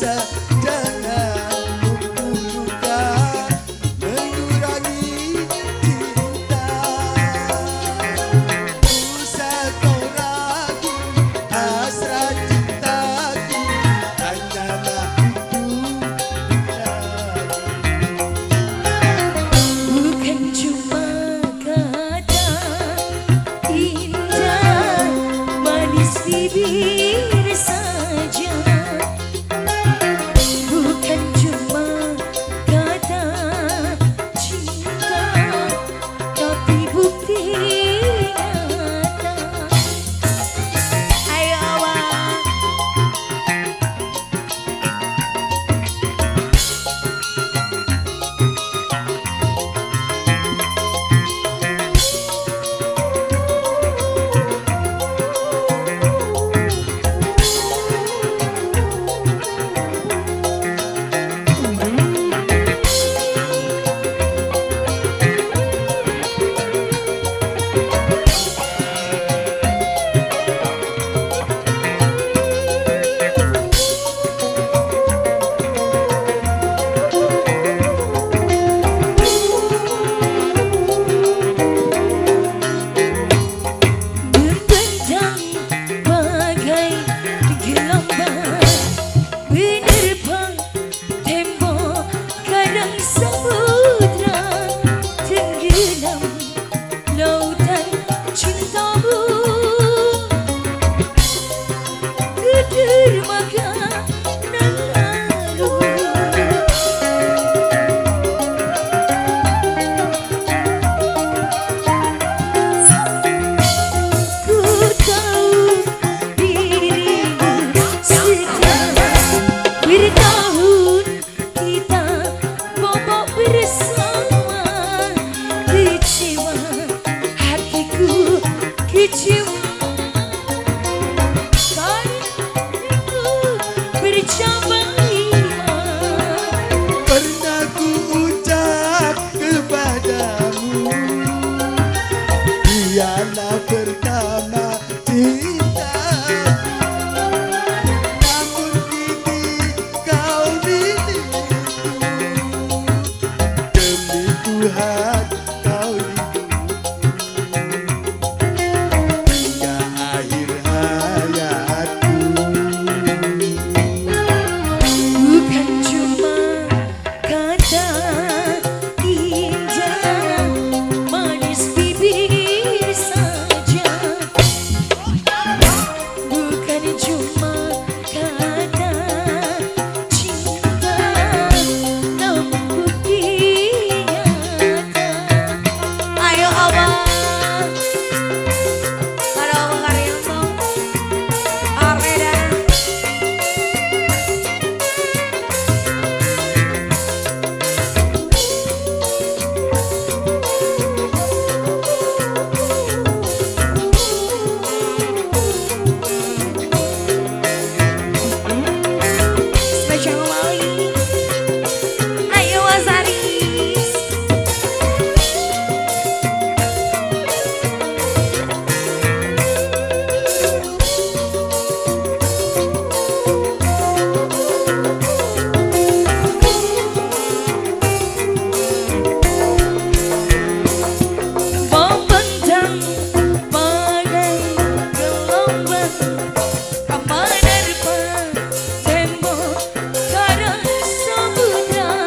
rasa, jangan luka mengurangi cinta. Usah kau ragu hasrat cintaku, hanyalah bukan cuma kata indah manis bibir saja, bukan cuma kata cinta, tapi bukti nyata. Ayo awak. Membentang bagai gelombang, menerpa tembok kadang samudra, tenggelam lautan cintamu ke dermaga nan lalu. Ku tahu dirimu setelah bertahun kita bobok bersama. Kecewa hatiku, kecewa karena bercabang lima. pernah ku ucap kepadamu, dialah pertama cintaku. Namun kini kau milikku, demi Tuhan kau hingga akhir hayatku. Bukan cuma kata indah manis bibir saja, bukan cuma kata cinta, namun bukti nyata. Ayo abang, para Karyanto, AREDA. Spesial Mali. Ayo Wasaris. Membentang bagai gelombang, menerpa tembok kadang samudra,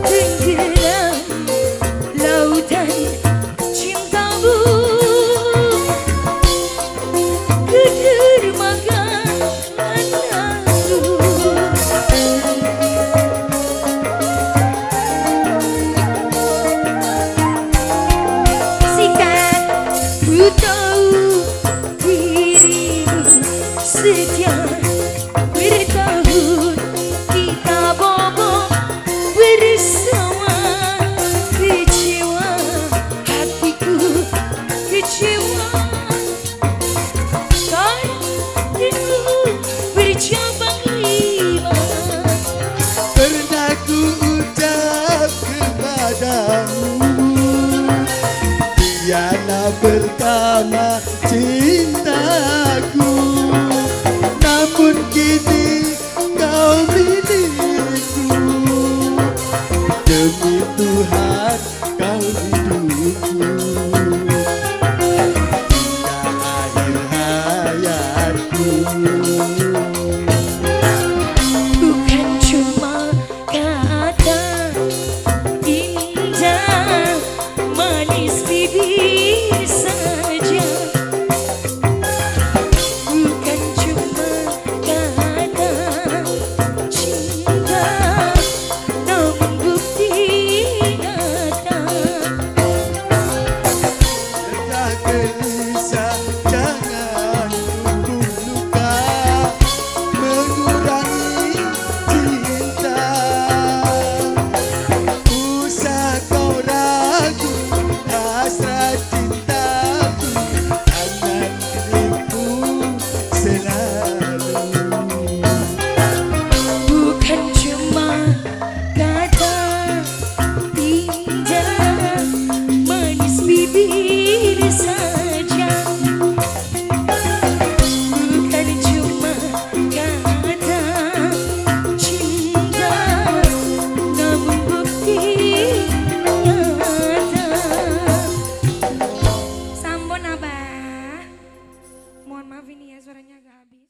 tenggelam lautan cintamu ke dermaga nan lalu. Sikat, ku tahu dirimu sejak bertahun kita bobok bersama. Kecewa hatiku, kecewa karena bercabang lima. Pernah ku ucap kepadamu, dialah pertama cintaku. Namun kini kau demi Tuhan kau hidupku hingga akhir hayatku. Bukan cuma kata indah manis bibir saja, bukan cuma kata cinta, namun bukti nyata. Jangan gelisah, jangan tunggu luka mengurangi cinta. Usah kau ragu hasrat cintaku akan diriku selalu. Bukan cuma kata indah manis bibir saja, bukan cuma kata cinta, namun bukti nyata. Sampun abah, mohon maaf ini ya suaranya agak habis.